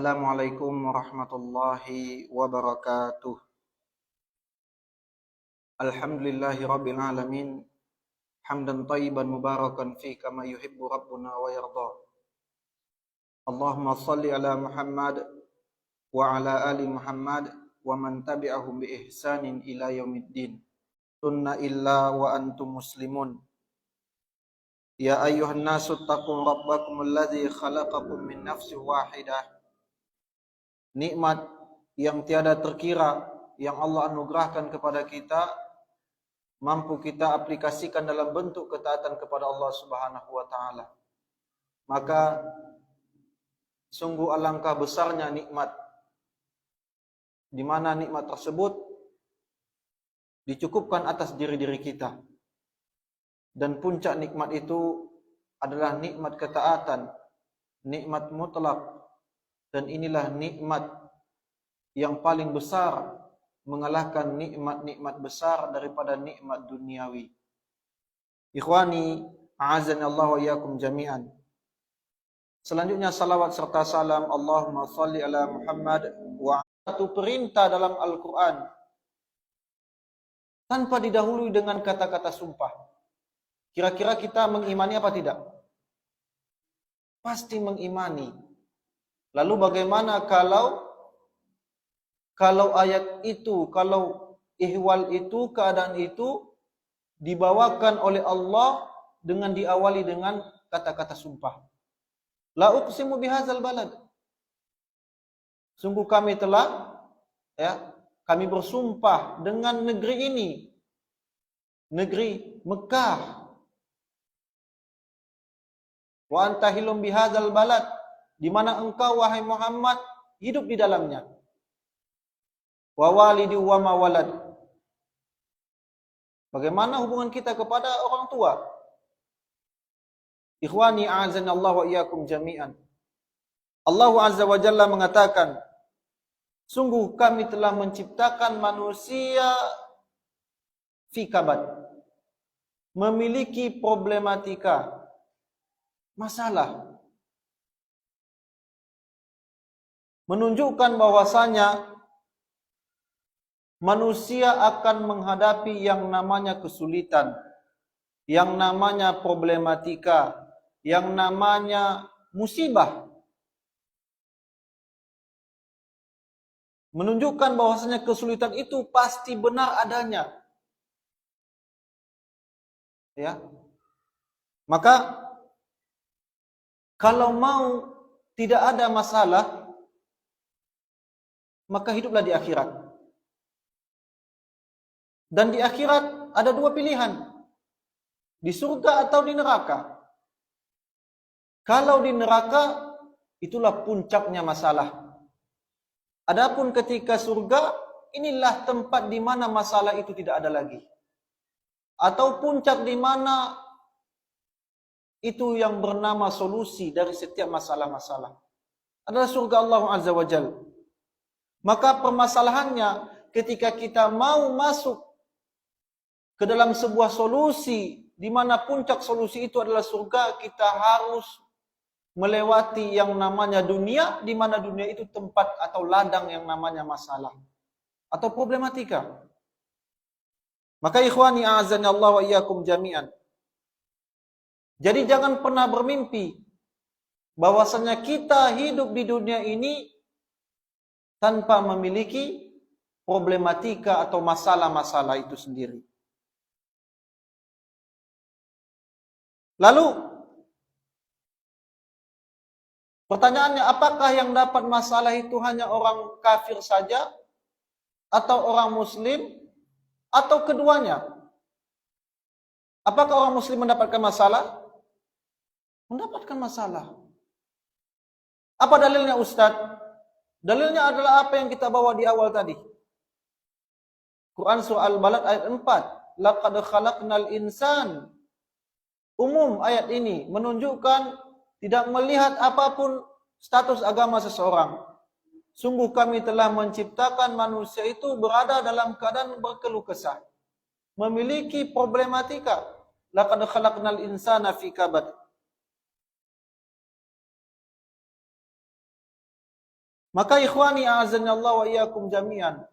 Assalamualaikum warahmatullahi wabarakatuh. Alhamdulillahi rabbil alamin. Hamdan tayyiban mubarakan fi kama yuhibbu rabbuna wa yarda. Allahumma salli ala Muhammad wa ala ali Muhammad wa man tabi'ahum bi ihsanin ila yaumiddin. Tunna illa wa antum muslimun. Ya ayyuhan nasu taqum rabbakum alladhi khalaqakum min nafsin wahidah. Nikmat yang tiada terkira yang Allah anugerahkan kepada kita mampu kita aplikasikan dalam bentuk ketaatan kepada Allah Subhanahu wa taala. Maka sungguh alangkah besarnya nikmat, di mana nikmat tersebut dicukupkan atas diri-diri kita. Dan puncak nikmat itu adalah nikmat ketaatan, nikmat mutlak, dan inilah nikmat yang paling besar, mengalahkan nikmat-nikmat besar daripada nikmat duniawi. Ikhwani, a'azani Allah wa iyyakum jami'an. Selanjutnya salawat serta salam Allahumma salli ala Muhammad wa satu perintah dalam Al-Quran tanpa didahului dengan kata-kata sumpah. Kira-kira kita mengimani apa tidak? Pasti mengimani. Lalu bagaimana kalau ayat itu, kalau ihwal itu, keadaan itu dibawakan oleh Allah dengan diawali dengan kata-kata sumpah. La uqsimu bihadzal balad. Sungguh kami telah kami bersumpah dengan negeri ini, negeri Mekah. Wa anta hilum bihadzal balad, di mana engkau wahai Muhammad hidup di dalamnya. Wa walidi wa ma walad. Bagaimana hubungan kita kepada orang tua? Ikhwani a'azani Allah wa iyyakum jami'an. Allah Azza wa Jalla mengatakan, sungguh kami telah menciptakan manusia fi kabad, memiliki problematika, masalah, menunjukkan bahwasanya manusia akan menghadapi yang namanya kesulitan, yang namanya problematika, yang namanya musibah. Menunjukkan bahwasanya kesulitan itu pasti benar adanya. Ya. Maka kalau mau tidak ada masalah, maka hiduplah di akhirat. Dan di akhirat ada dua pilihan, di surga atau di neraka. Kalau di neraka, itulah puncaknya masalah. Adapun ketika surga, inilah tempat di mana masalah itu tidak ada lagi. Atau puncak di mana itu yang bernama solusi dari setiap masalah-masalah adalah surga Allah Azza wa Jalla. Maka permasalahannya ketika kita mau masuk ke dalam sebuah solusi di mana puncak solusi itu adalah surga, kita harus melewati yang namanya dunia, di mana dunia itu tempat atau ladang yang namanya masalah atau problematika. Maka ikhwani a'azani Allah wa iyyakum jami'an. Jadi jangan pernah bermimpi bahwasanya kita hidup di dunia ini tanpa memiliki problematika atau masalah-masalah itu sendiri. Lalu pertanyaannya, apakah yang dapat masalah itu hanya orang kafir saja atau orang muslim atau keduanya? Apakah orang muslim mendapatkan masalah? Mendapatkan masalah. Apa dalilnya Ustaz? Dalilnya adalah apa yang kita bawa di awal tadi. Quran surah Al-Balad ayat 4. Laqad khalaqnal insan. Umum ayat ini menunjukkan tidak melihat apapun status agama seseorang. Sungguh kami telah menciptakan manusia itu berada dalam keadaan berkeluh kesah, memiliki problematika. Laqad khalaqnal insana fi kabad. Maka ikhwani a'azanallahu wa iyyakum jami'an,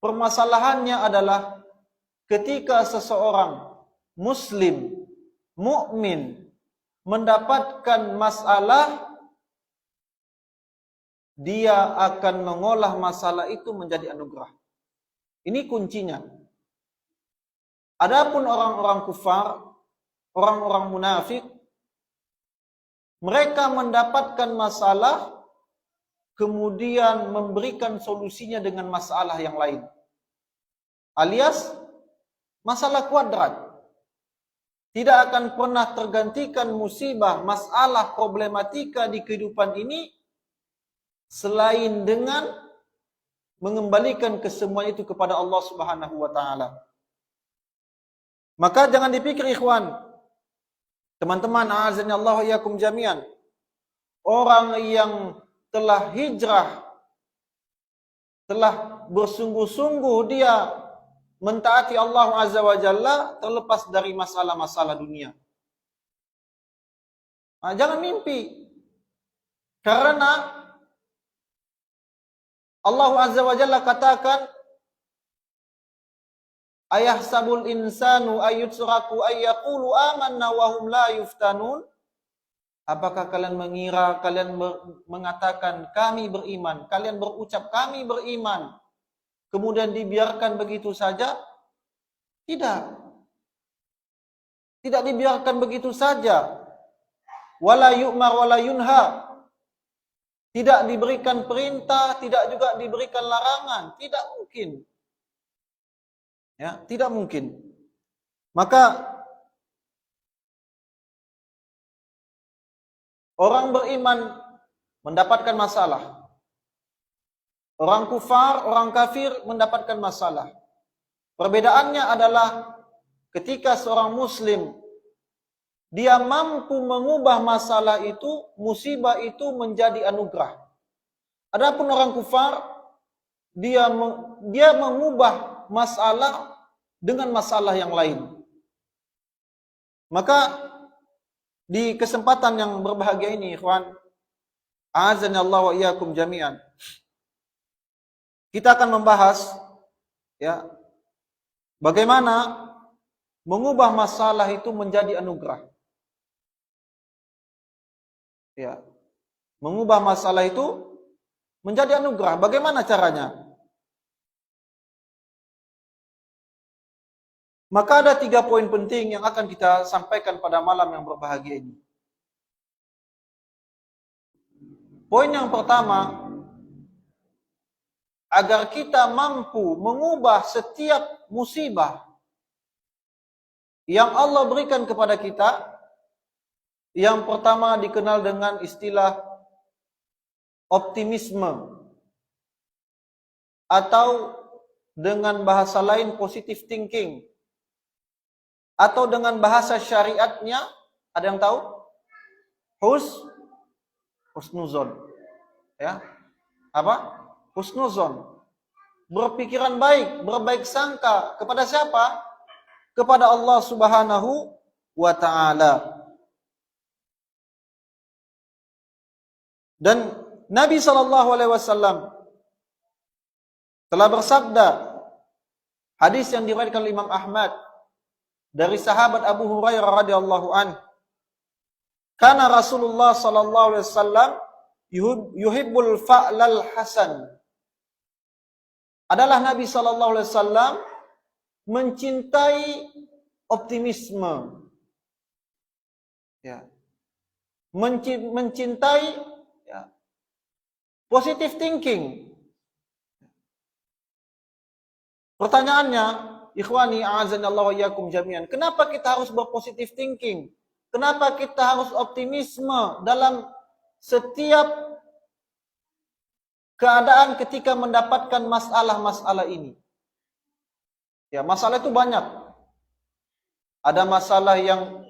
permasalahannya adalah ketika seseorang muslim, mukmin mendapatkan masalah, dia akan mengolah masalah itu menjadi anugerah. Ini kuncinya. Adapun orang-orang kufar, orang-orang munafik, mereka mendapatkan masalah kemudian memberikan solusinya dengan masalah yang lain. Alias masalah kuadrat. Tidak akan pernah tergantikan musibah, masalah, problematika di kehidupan ini selain dengan mengembalikan kesemua itu kepada Allah Subhanahu wa taala. Maka jangan dipikir ikhwan, teman-teman a'azani Allah wa iyyakum jami'an, orang yang telah hijrah, telah bersungguh-sungguh dia mentaati Allah Azza wa Jalla, terlepas dari masalah-masalah dunia. Nah, jangan mimpi. Karena Allah Azza wa Jalla katakan, ayahsabul insanu ayyutsraku ayyaqulu amanna wa hum la yuftanun. Apakah kalian mengira, kalian mengatakan kami beriman, kalian berucap kami beriman, kemudian dibiarkan begitu saja? Tidak. Tidak dibiarkan begitu saja. Wala yu'mar wala yunha. Tidak diberikan perintah, tidak juga diberikan larangan. Tidak mungkin. Ya, tidak mungkin. Maka orang beriman mendapatkan masalah. Orang kufar, orang kafir mendapatkan masalah. Perbedaannya adalah ketika seorang muslim dia mampu mengubah masalah itu, musibah itu menjadi anugerah. Adapun orang kufar, dia mengubah masalah dengan masalah yang lain. Maka di kesempatan yang berbahagia ini, ikhwan, a'azani Allah wa iyyakum jami'an, kita akan membahas ya bagaimana mengubah masalah itu menjadi anugerah. Ya. Mengubah masalah itu menjadi anugerah. Bagaimana caranya? Maka ada 3 poin penting yang akan kita sampaikan pada malam yang berbahagia ini. Poin yang pertama, agar kita mampu mengubah setiap musibah yang Allah berikan kepada kita, yang pertama dikenal dengan istilah optimisme, atau dengan bahasa lain positive thinking, atau dengan bahasa syariatnya, ada yang tahu? Husnuzon. Ya. Apa? Husnuzon. Berpikiran baik, berbaik sangka kepada siapa? Kepada Allah Subhanahu wa taala. Dan Nabi sallallahu alaihi wasallam telah bersabda, hadis yang diriwayatkan oleh Imam Ahmad dari sahabat Abu Hurairah radhiyallahu an, kana Rasulullah sallallahu alaihi wasallam yuhibbul fa'lal hasan. Adalah Nabi sallallahu alaihi wasallam mencintai optimisme. Ya. Mencintai ya, positive thinking. Pertanyaannya, ikhwani a'azanallahu wa iyyakum jami'an, kenapa kita harus berpositive thinking? Kenapa kita harus optimisme dalam setiap keadaan ketika mendapatkan masalah-masalah ini? Ya, masalah itu banyak. Ada masalah yang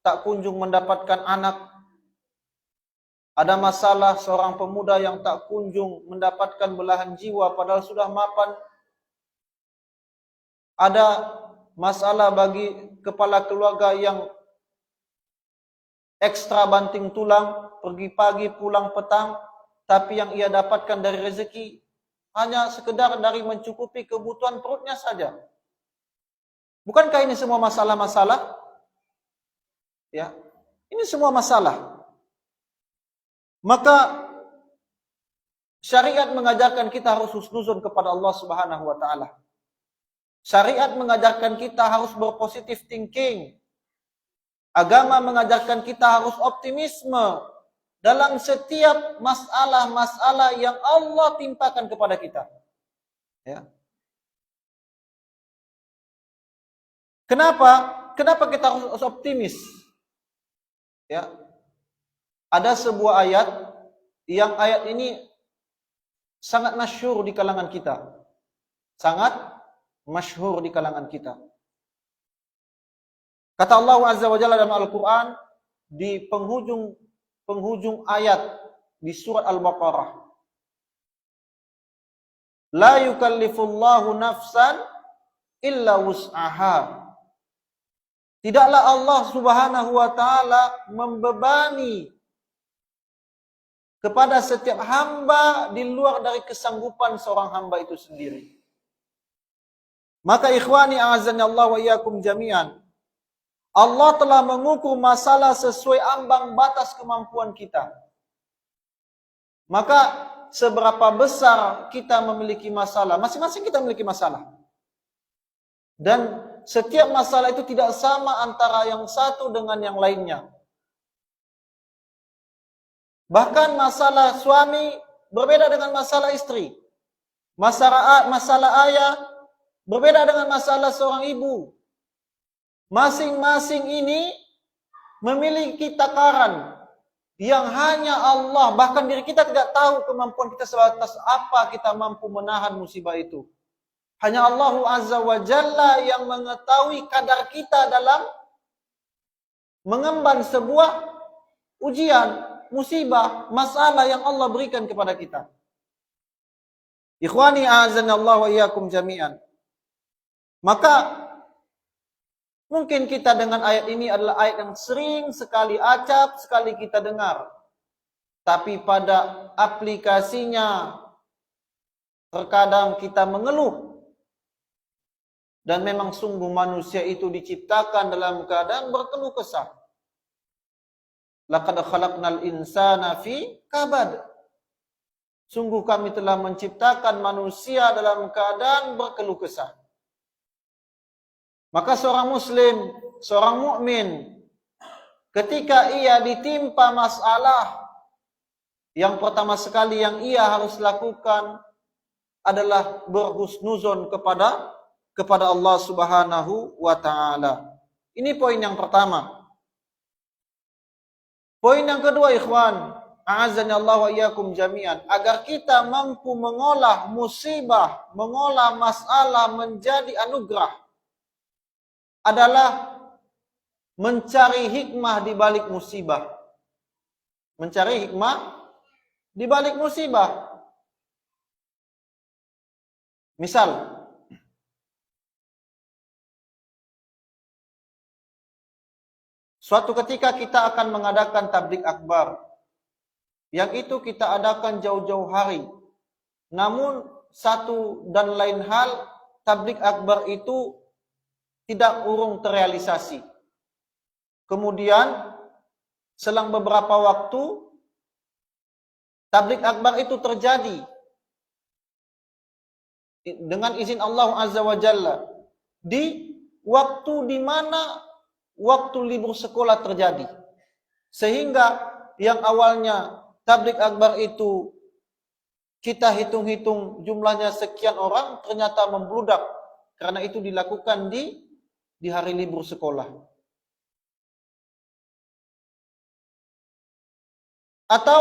tak kunjung mendapatkan anak. Ada masalah seorang pemuda yang tak kunjung mendapatkan belahan jiwa padahal sudah mapan. Ada masalah bagi kepala keluarga yang ekstra banting tulang, pergi pagi pulang petang, tapi yang ia dapatkan dari rezeki hanya sekedar dari mencukupi kebutuhan perutnya saja. Bukankah ini semua masalah-masalah? Ya, ini semua masalah. Maka syariat mengajarkan kita harus husnuzon kepada Allah Subhanahu wa taala. Syariat mengajarkan kita harus berpositif thinking. Agama mengajarkan kita harus optimisme dalam setiap masalah-masalah yang Allah timpakan kepada kita. Ya. Kenapa kita harus optimis? Ya. Ada sebuah ayat yang ayat ini sangat masyhur di kalangan kita. Sangat masyhur di kalangan kita. Kata Allah Azza wa Jalla dalam Al-Quran di penghujung ayat di surat Al-Baqarah. La yukallifullahu nafsan illa wus'aha. Tidaklah Allah Subhanahu wa taala membebani kepada setiap hamba di luar dari kesanggupan seorang hamba itu sendiri. Maka ikhwani a'azzani Allah wa iyyakum jami'an, Allah telah mengukur masalah sesuai ambang batas kemampuan kita. Maka seberapa besar kita memiliki masalah, masing-masing kita memiliki masalah. Dan setiap masalah itu tidak sama antara yang satu dengan yang lainnya. Bahkan masalah suami berbeda dengan masalah istri. Masalah ayah berbeda dengan masalah seorang ibu. Masing-masing ini memiliki takaran yang hanya Allah, bahkan diri kita tidak tahu kemampuan kita sebatas apa kita mampu menahan musibah itu. Hanya Allah Azza wa Jalla yang mengetahui kadar kita dalam mengemban sebuah ujian, musibah, masalah yang Allah berikan kepada kita. Ikhwani a'azzani Allah wa iyyakum jami'an. Maka mungkin kita dengan ayat ini adalah ayat yang sering sekali acap sekali kita dengar. Tapi pada aplikasinya terkadang kita mengeluh. Dan memang sungguh manusia itu diciptakan dalam keadaan berkeluh kesah. Laqad khalaqnal insana fi kabad. Sungguh kami telah menciptakan manusia dalam keadaan berkeluh kesah. Maka seorang muslim, seorang mukmin, ketika ia ditimpa masalah, yang pertama sekali yang ia harus lakukan adalah berhusnuzon kepada Allah Subhanahu wa taala. Ini poin yang pertama. Poin yang kedua, ikhwan, a'azzani Allah wa iyyakum jami'an, agar kita mampu mengolah musibah, mengolah masalah menjadi anugerah, adalah mencari hikmah di balik musibah. Mencari hikmah di balik musibah. Misal, suatu ketika kita akan mengadakan tabligh akbar. Yang itu kita adakan jauh-jauh hari. Namun satu dan lain hal, tabligh akbar itu tidak urung terrealisasi. Kemudian selang beberapa waktu tabligh akbar itu terjadi dengan izin Allah Azza wa Jalla di waktu di mana waktu libur sekolah terjadi. Sehingga yang awalnya tabligh akbar itu kita hitung-hitung jumlahnya sekian orang, ternyata membludak karena itu dilakukan di hari libur sekolah. Atau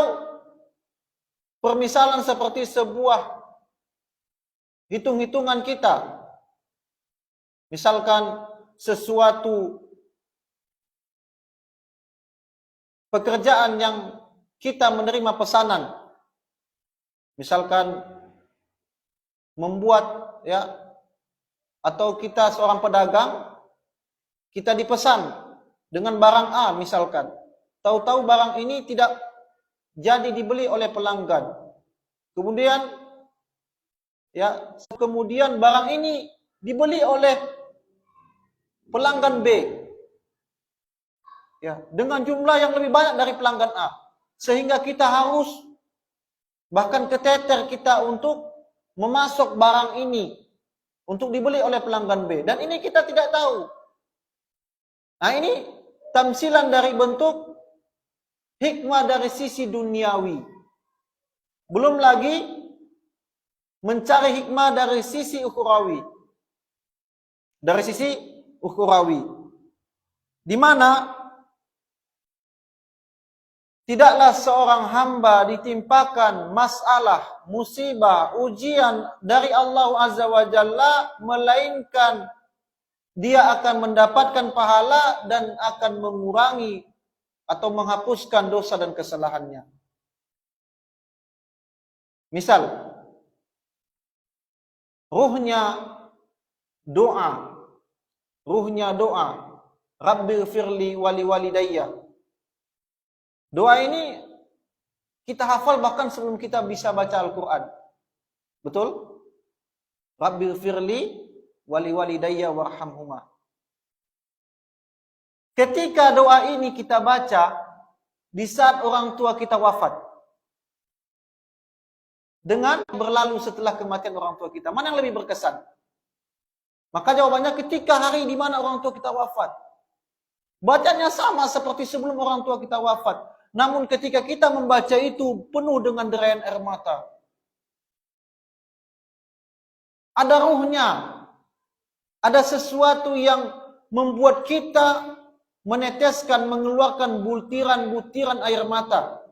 permisalan seperti sebuah hitung-hitungan kita. Misalkan sesuatu pekerjaan yang kita menerima pesanan. Misalkan membuat, ya, atau kita seorang pedagang, kita dipesan dengan barang A misalkan. Tahu-tahu barang ini tidak jadi dibeli oleh pelanggan. Kemudian barang ini dibeli oleh pelanggan B, ya, dengan jumlah yang lebih banyak dari pelanggan A, sehingga kita harus bahkan keteter kita untuk memasok barang ini untuk dibeli oleh pelanggan B, dan ini kita tidak tahu. Nah, ini tamsilan dari bentuk hikmah dari sisi duniawi. Belum lagi mencari hikmah dari sisi ukhrawi. Dari sisi ukhrawi, di mana tidaklah seorang hamba ditimpakan masalah, musibah, ujian dari Allah Azza wa Jalla, melainkan dia akan mendapatkan pahala dan akan mengurangi atau menghapuskan dosa dan kesalahannya. Misal, ruhnya doa, Rabbighfirli wali walidayya. Doa ini kita hafal bahkan sebelum kita bisa baca Al-Quran. Betul? Rabbighfirli wali walidayya warhamhuma. Ketika doa ini kita baca di saat orang tua kita wafat, dengan berlalu setelah kematian orang tua kita, mana yang lebih berkesan? Maka jawabannya ketika hari di mana orang tua kita wafat. Bacanya sama seperti sebelum orang tua kita wafat. Namun ketika kita membaca itu penuh dengan derayan air mata. Ada ruhnya. Ada sesuatu yang membuat kita meneteskan, mengeluarkan butiran-butiran air mata.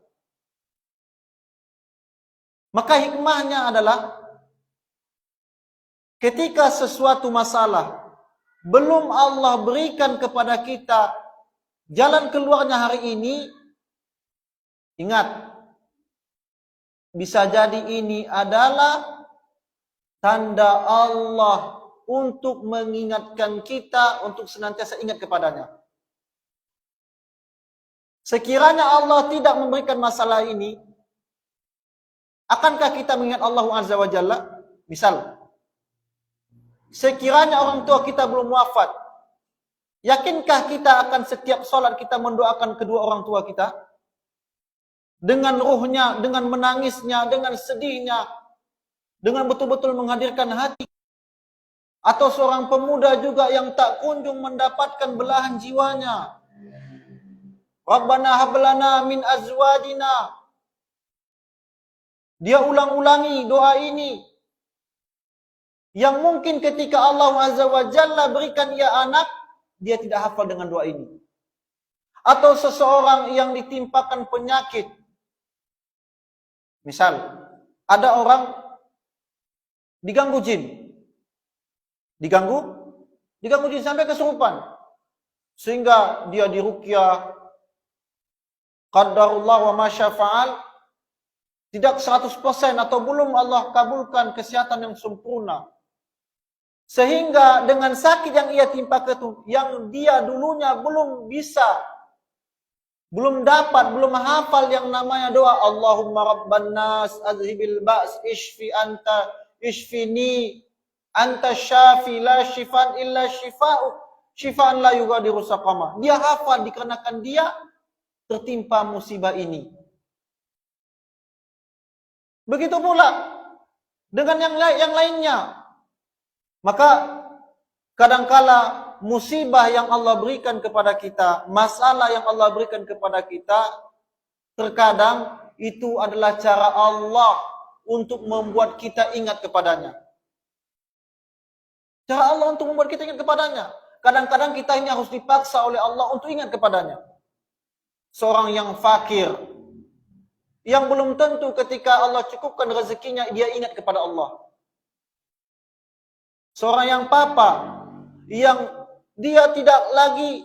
Maka hikmahnya adalah ketika sesuatu masalah belum Allah berikan kepada kita jalan keluarnya hari ini, ingat, bisa jadi ini adalah tanda Allah untuk mengingatkan kita untuk senantiasa ingat kepadanya. Sekiranya Allah tidak memberikan masalah ini, akankah kita mengingat Allah Azza wa Jalla? Misal, sekiranya orang tua kita belum wafat, yakinkah kita akan setiap sholat kita mendoakan kedua orang tua kita? Dengan ruhnya, dengan menangisnya, dengan sedihnya, dengan betul-betul menghadirkan hati. Atau seorang pemuda juga yang tak kunjung mendapatkan belahan jiwanya. Rabbana hablana min azwajina. Dia ulang-ulangi doa ini. Yang mungkin ketika Allah Azza wa Jalla berikan ia anak, dia tidak hafal dengan doa ini. Atau seseorang yang ditimpakan penyakit. Misal, ada orang diganggu jin. Diganggu jin sampai kesurupan. Sehingga dia diruqyah, qadarullah wa masyafa'al, tidak 100% atau belum Allah kabulkan kesehatan yang sempurna. Sehingga dengan sakit yang ia timpa yang dia dulunya belum bisa, belum dapat, belum hafal yang namanya doa Allahumma rabban nas azhibil ba's ishfini anta syafi la shifaan illa shifa'uk shifaan la yughadiru saqama. Dia hafal dikarenakan dia tertimpa musibah ini. Begitu pula dengan yang lainnya. Maka kadangkala musibah yang Allah berikan kepada kita, masalah yang Allah berikan kepada kita, terkadang itu adalah cara Allah untuk membuat kita ingat kepadanya. Cara Allah untuk membuat kita ingat kepadanya. Kadang-kadang kita ini harus dipaksa oleh Allah untuk ingat kepadanya. Seorang yang fakir, yang belum tentu ketika Allah cukupkan rezekinya, dia ingat kepada Allah. Seorang yang papa, yang dia tidak lagi,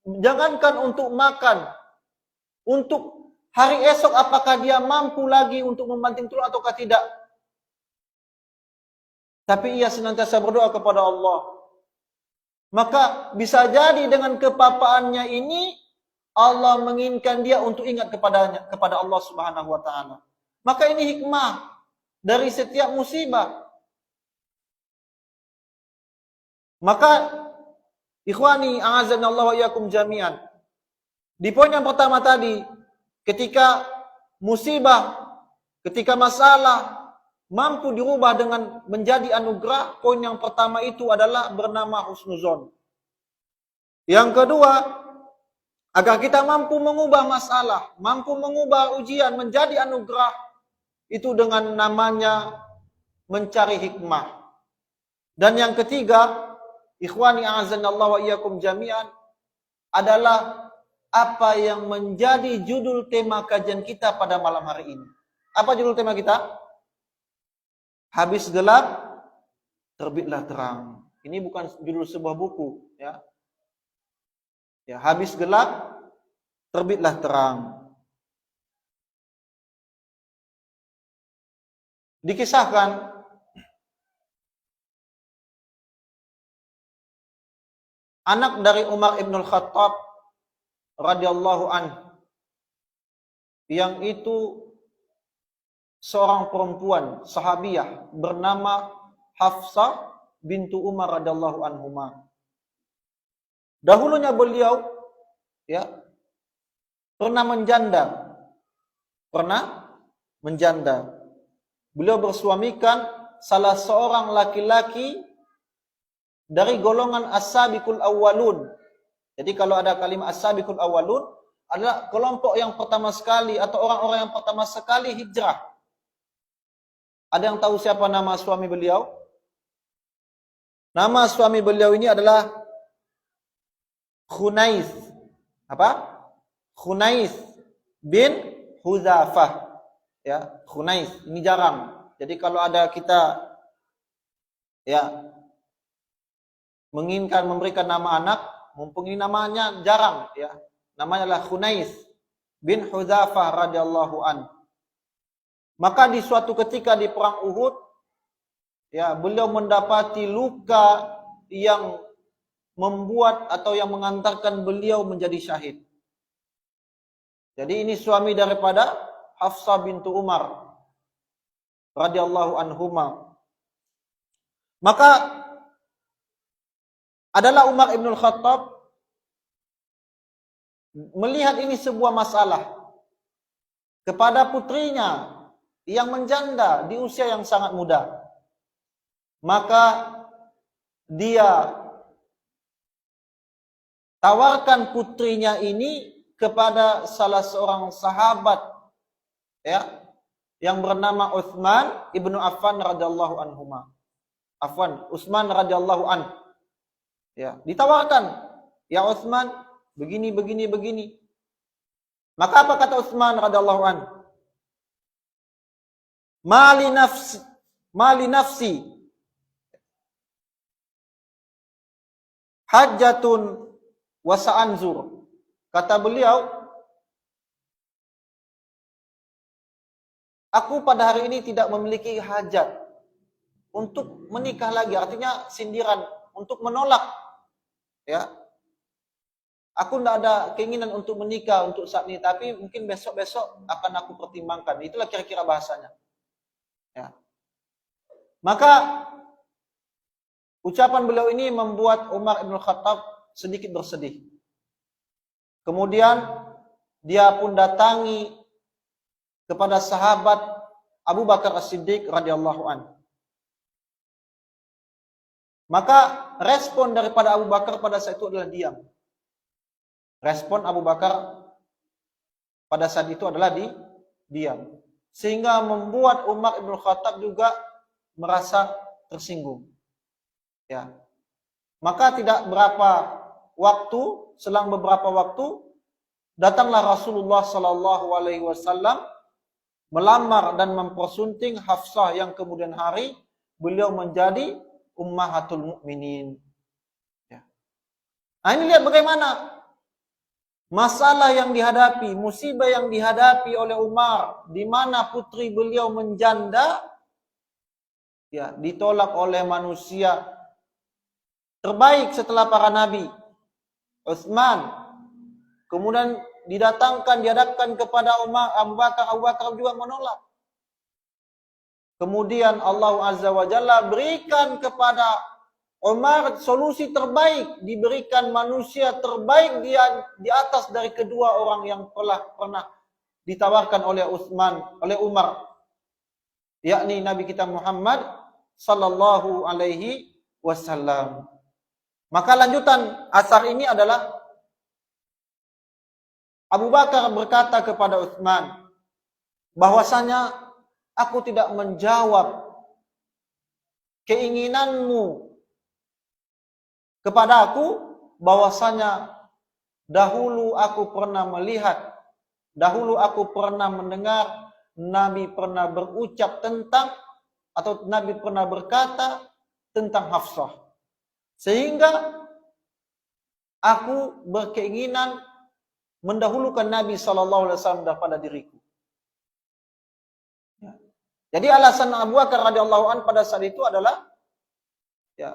jangankan untuk makan, untuk hari esok apakah dia mampu lagi untuk membanting tulang ataukah tidak. Tapi ia senantiasa berdoa kepada Allah. Maka bisa jadi dengan kepapaannya ini, Allah menginginkan dia untuk ingat kepada Allah Subhanahu wa taala. Maka ini hikmah dari setiap musibah. Maka ikhwani a'azanallahu wa iyyakum jami'an. Di poin yang pertama tadi, ketika musibah, ketika masalah mampu dirubah dengan menjadi anugerah, poin yang pertama itu adalah bernama husnuzon. Yang kedua, agar kita mampu mengubah masalah, mampu mengubah ujian menjadi anugerah, itu dengan namanya mencari hikmah. Dan yang ketiga, ikhwani a'azanallahu wa iyyakum jami'an, adalah apa yang menjadi judul tema kajian kita pada malam hari ini. Apa judul tema kita? Habis gelap, terbitlah terang. Ini bukan judul sebuah buku, ya. Ya, habis gelap, terbitlah terang. Dikisahkan anak dari Umar ibn al-Khattab radhiyallahu anhu, yang itu seorang perempuan sahabiyah bernama Hafsah bintu Umar radhiyallahu anhuma. Dahulunya beliau ya pernah menjanda. Beliau bersuamikan salah seorang laki-laki dari golongan as-sabiqul awwalun. Jadi kalau ada kalimat as-sabiqul awwalun adalah kelompok yang pertama sekali atau orang-orang yang pertama sekali hijrah. Ada yang tahu siapa nama suami beliau? Nama suami beliau ini adalah Khunais. Apa? Khunais bin Hudzafah. Ya, Khunais. Ini jarang. Jadi kalau ada kita ya menginginkan memberikan nama anak, mumpung ini namanya jarang ya. Namanya adalah Khunais bin Hudzafah radhiyallahu an. Maka di suatu ketika di perang Uhud ya, beliau mendapati luka yang membuat atau yang mengantarkan beliau menjadi syahid. Jadi ini suami daripada Hafsah bintu Umar radhiyallahu anhuma. Maka adalah Umar ibn al-Khattab melihat ini sebuah masalah kepada putrinya yang menjanda di usia yang sangat muda. Maka dia tawarkan putrinya ini kepada salah seorang sahabat ya yang bernama Utsman ibnu Affan radhiyallahu anhuma. Utsman radhiyallahu an. Ya, ditawarkan, ya Utsman, begini. Maka apa kata Utsman radhiyallahu an? Mali nafsi hajjatun wa sa'anzur. Kata beliau, aku pada hari ini tidak memiliki hajat untuk menikah lagi. Artinya sindiran, untuk menolak. Ya, aku tidak ada keinginan untuk menikah untuk saat ini, tapi mungkin besok-besok akan aku pertimbangkan. Itulah kira-kira bahasanya. Ya. Maka ucapan beliau ini membuat Umar ibn Khattab sedikit bersedih. Kemudian dia pun datangi kepada sahabat Abu Bakar As-Siddiq radhiyallahu anhu. Maka respon daripada Abu Bakar pada saat itu adalah diam. Respon Abu Bakar pada saat itu adalah diam. Sehingga membuat Umar ibn Khattab juga merasa tersinggung. Ya. Maka tidak berapa waktu, selang beberapa waktu, datanglah Rasulullah sallallahu alaihi wasallam melamar dan mempersunting Hafsah yang kemudian hari beliau menjadi ummahatul mukminin. Ya. Nah, ini lihat bagaimana masalah yang dihadapi, musibah yang dihadapi oleh Umar, di mana putri beliau menjanda, ya, ditolak oleh manusia terbaik setelah para nabi, Utsman. Kemudian dihadapkan kepada Umar, Abu Bakar juga menolak. Kemudian Allah Azza wa Jalla berikan kepada Umar solusi terbaik, diberikan manusia terbaik di atas dari kedua orang yang pernah ditawarkan oleh Umar, yakni Nabi kita Muhammad sallallahu alaihi wasallam. Maka lanjutan asar ini adalah Abu Bakar berkata kepada Utsman bahwasanya aku tidak menjawab keinginanmu kepada aku bahwasanya dahulu aku pernah melihat, dahulu aku pernah mendengar Nabi pernah berucap tentang atau Nabi pernah berkata tentang Hafsah. Sehingga aku berkeinginan mendahulukan Nabi SAW daripada diriku. Jadi alasan Abu Bakar radhiyallahu an pada saat itu adalah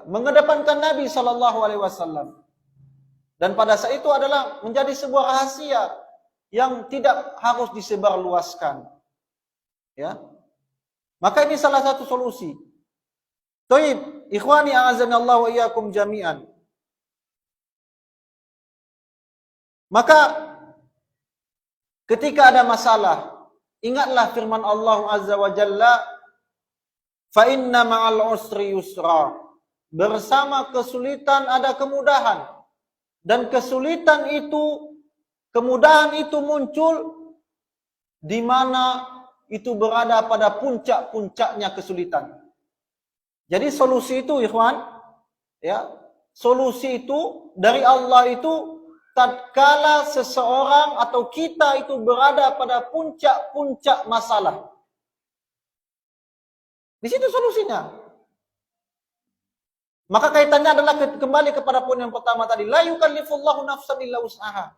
mengedepankan Nabi SAW. Dan pada saat itu adalah menjadi sebuah rahasia yang tidak harus disebarluaskan. Ya. Maka ini salah satu solusi. Taib, ikhwani a'azanallahu wa iyyakum jami'an. Maka ketika ada masalah, ingatlah firman Allah Azza wa Jalla, fa inna ma'al usri yusra. Bersama kesulitan ada kemudahan. Dan kesulitan itu, kemudahan itu muncul di mana itu berada pada puncak-puncaknya kesulitan. Jadi solusi itu, ikhwan, ya, solusi itu dari Allah itu tatkala seseorang atau kita itu berada pada puncak-puncak masalah. Di situ solusinya. Maka kaitannya adalah kembali kepada poin yang pertama tadi, la yukallifullahu nafsan illa wus'aha.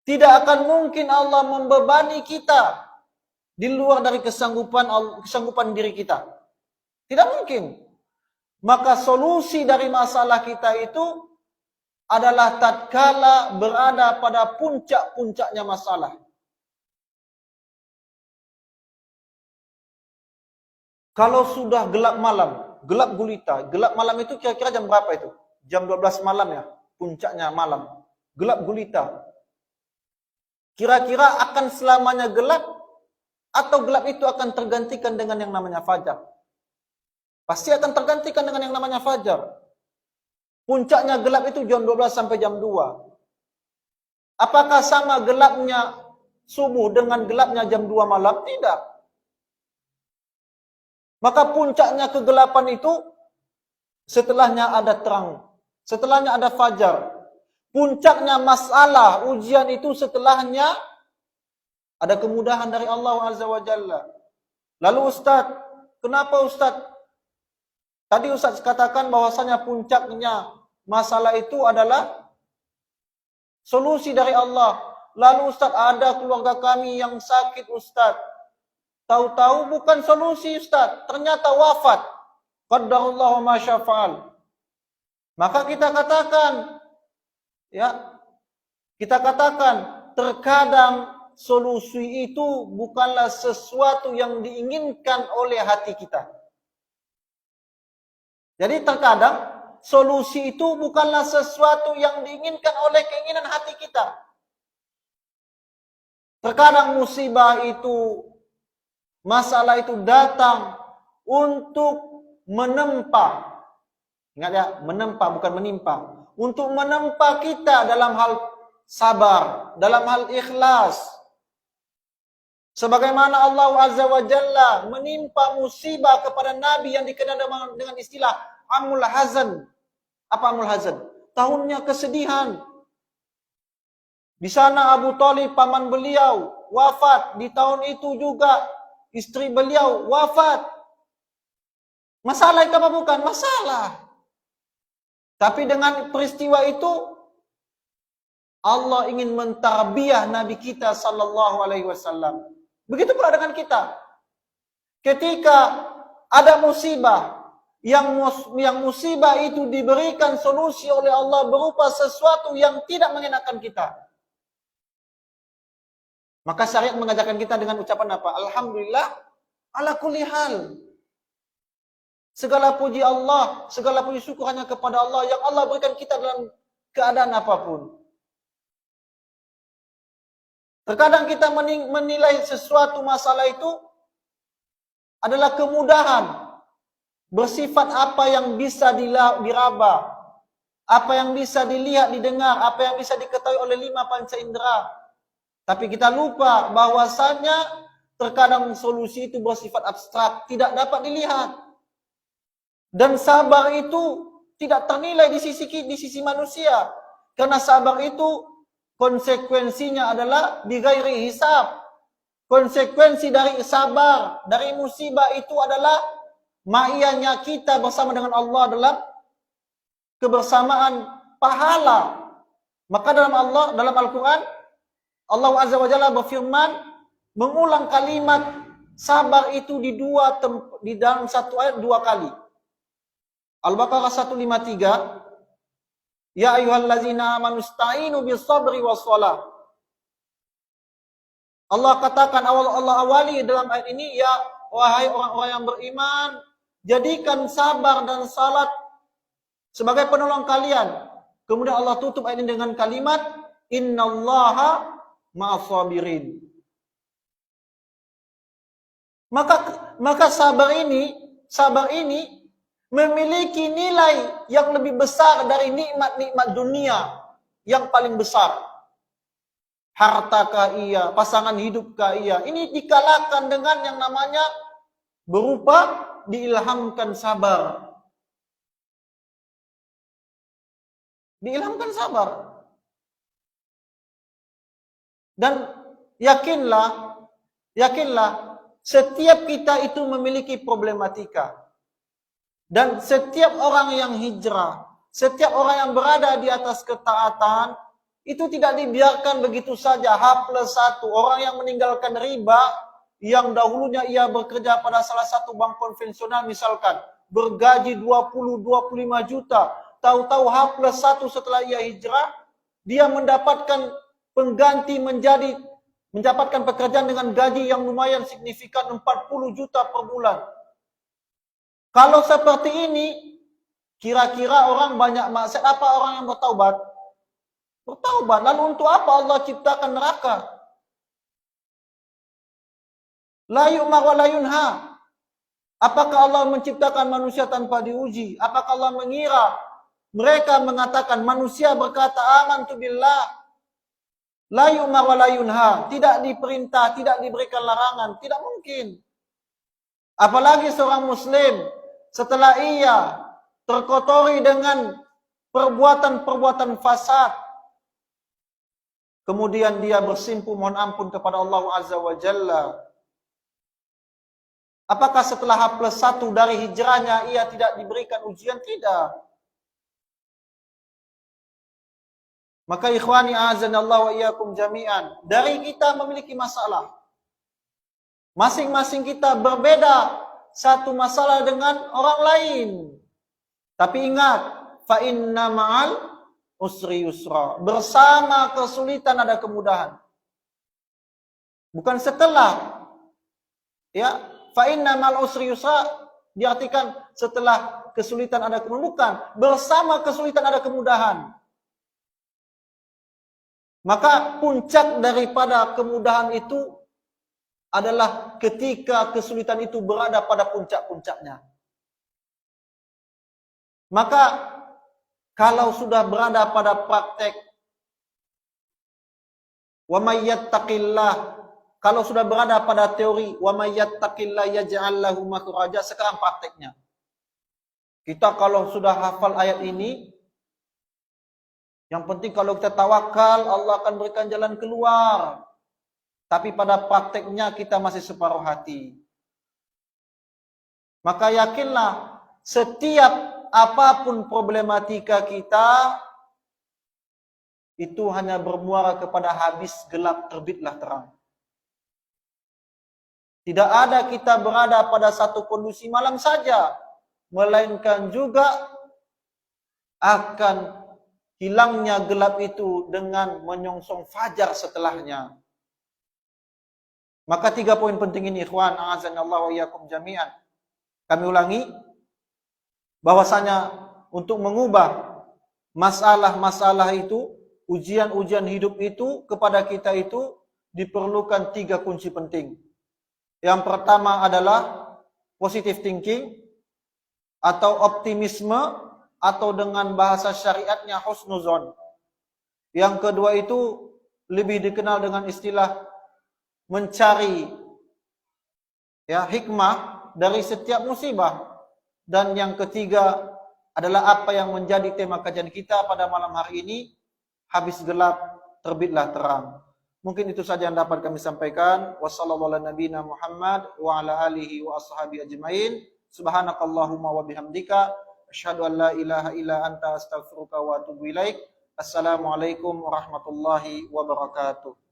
Tidak akan mungkin Allah membebani kita di luar dari kesanggupan diri kita. Tidak mungkin. Maka solusi dari masalah kita itu adalah tatkala berada pada puncak-puncaknya masalah. Kalau sudah gelap malam, gelap gulita, gelap malam itu kira-kira jam berapa itu? Jam 12 malam ya, puncaknya malam. Gelap gulita. Kira-kira akan selamanya gelap atau gelap itu akan tergantikan dengan yang namanya fajar? Pasti akan tergantikan dengan yang namanya fajar. Puncaknya gelap itu jam 12 sampai jam 2. Apakah sama gelapnya subuh dengan gelapnya jam 2 malam? Tidak. Maka puncaknya kegelapan itu setelahnya ada terang. Setelahnya ada fajar. Puncaknya masalah, ujian itu setelahnya ada kemudahan dari Allah Azza wa Jalla. Lalu Ustaz, kenapa Ustaz? Tadi Ustaz katakan bahwasanya puncaknya masalah itu adalah solusi dari Allah. Lalu Ustaz, ada keluarga kami yang sakit Ustaz. Tahu-tahu bukan solusi Ustaz, ternyata wafat. Qaddarullahu ma syafa'al. Maka kita katakan, ya, kita katakan terkadang solusi itu bukanlah sesuatu yang diinginkan oleh hati kita. Jadi terkadang solusi itu bukanlah sesuatu yang diinginkan oleh keinginan hati kita. Terkadang musibah itu, masalah itu datang untuk menempa. Ingat ya, menempa bukan menimpa. Untuk menempa kita dalam hal sabar, dalam hal ikhlas. Sebagaimana Allah Azza wa Jalla menimpa musibah kepada Nabi yang dikenal dengan istilah Amul Hazan. Apa Amul Hazan? Tahunnya kesedihan. Di sana Abu Thalib paman beliau wafat. Di tahun itu juga istri beliau wafat. Masalah itu apa bukan? Masalah. Tapi dengan peristiwa itu Allah ingin mentarbiyah Nabi kita sallallahu alaihi wasallam. Begitu pula dengan kita. Ketika ada musibah, yang musibah itu diberikan solusi oleh Allah berupa sesuatu yang tidak mengenakan kita. Maka syariat mengajarkan kita dengan ucapan apa? Alhamdulillah Ala kulli hal. Segala puji Allah, segala puji syukur hanya kepada Allah yang Allah berikan kita dalam keadaan apapun. Terkadang kita menilai sesuatu masalah itu adalah kemudahan. Bersifat apa yang bisa diraba, apa yang bisa dilihat, didengar, apa yang bisa diketahui oleh 5 panca indera. Tapi kita lupa bahwasanya terkadang solusi itu bersifat abstrak, tidak dapat dilihat. Dan sabar itu tidak ternilai di sisi manusia. Karena sabar itu konsekuensinya adalah bighairi hisab. Konsekuensi dari sabar, dari musibah itu adalah ma'iyahnya kita bersama dengan Allah dalam kebersamaan pahala. Maka dalam Al-Quran, Allah Azza wa Jalla berfirman, mengulang kalimat sabar itu di dalam satu ayat 2 kali. Al-Baqarah 153, ya ayyuhallazina amanu ista'inu bis-sabri was-shalah. Allah katakan, Allah awali dalam ayat ini, ya wahai orang-orang yang beriman, jadikan sabar dan salat sebagai penolong kalian. Kemudian Allah tutup ayat ini dengan kalimat, innallaha ma'as-sabirin. Maka sabar ini memiliki nilai yang lebih besar dari nikmat-nikmat dunia yang paling besar. Hartakah iya, pasangan hidupkah iya. Ini dikalahkan dengan yang namanya berupa diilhamkan sabar. Diilhamkan sabar. Dan yakinlah, setiap kita itu memiliki problematika. Dan setiap orang yang hijrah, setiap orang yang berada di atas ketaatan, itu tidak dibiarkan begitu saja H+1. Orang yang meninggalkan riba, yang dahulunya ia bekerja pada salah satu bank konvensional misalkan, bergaji 20-25 juta, tahu-tahu H+1 setelah ia hijrah, dia mendapatkan pengganti mendapatkan pekerjaan dengan gaji yang lumayan signifikan 40 juta per bulan. Kalau seperti ini, kira-kira orang banyak maksiat, apa orang yang bertaubat? Bertaubat. Lalu untuk apa Allah ciptakan neraka? La yu'mar wa la yunha. Apakah Allah menciptakan manusia tanpa diuji? Apakah Allah mengira mereka mengatakan, manusia berkata amantu billah, la yu'mar wa la yunha, tidak diperintah, tidak diberikan larangan, tidak mungkin. Apalagi seorang muslim setelah ia terkotori dengan perbuatan-perbuatan fasad, kemudian dia bersimpuh mohon ampun kepada Allah Azza wa Jalla. Apakah setelah H+1 dari hijrahnya ia tidak diberikan ujian? Tidak. Maka ikhwani a'azanallahu wa iyyakum jami'an, dari kita memiliki masalah. Masing-masing kita berbeda satu masalah dengan orang lain. Tapi ingat, fa inna ma'al usri yusra. Bersama kesulitan ada kemudahan. Bukan setelah. Ya, fa inna ma'al usri yusra diartikan setelah kesulitan ada kemudahan. Bukan, bersama kesulitan ada kemudahan. Maka puncak daripada kemudahan itu adalah ketika kesulitan itu berada pada puncak-puncaknya. Maka kalau sudah berada pada praktek wa may yattaqillah, kalau sudah berada pada teori wa may yattaqillah yaj'al lahu makhraja, sekarang prakteknya. Kita kalau sudah hafal ayat ini, yang penting kalau kita tawakal, Allah akan berikan jalan keluar. Tapi pada prakteknya kita masih separuh hati. Maka yakinlah, setiap apapun problematika kita, itu hanya bermuara kepada habis gelap terbitlah terang. Tidak ada kita berada pada satu kondisi malam saja, melainkan juga akan hilangnya gelap itu dengan menyongsong fajar setelahnya. Maka 3 poin penting ini ikhwan, a'azanallahu wa iyyakum jami'an. Kami ulangi bahwasanya untuk mengubah masalah-masalah itu, ujian-ujian hidup itu kepada kita itu diperlukan 3 kunci penting. Yang pertama adalah positive thinking atau optimisme atau dengan bahasa syariatnya husnuzon. Yang kedua itu lebih dikenal dengan istilah mencari hikmah dari setiap musibah. Dan yang ketiga adalah apa yang menjadi tema kajian kita pada malam hari ini, habis gelap terbitlah terang. Mungkin itu saja yang dapat kami sampaikan. Wassallallahu ala nabiyina Muhammad wa ala alihi wa ashabihi ajmain. Subhanakallahumma wa bihamdika asyhadu an la ilaha illa anta astaghfiruka wa atubu ilaik. Assalamualaikum warahmatullahi wabarakatuh.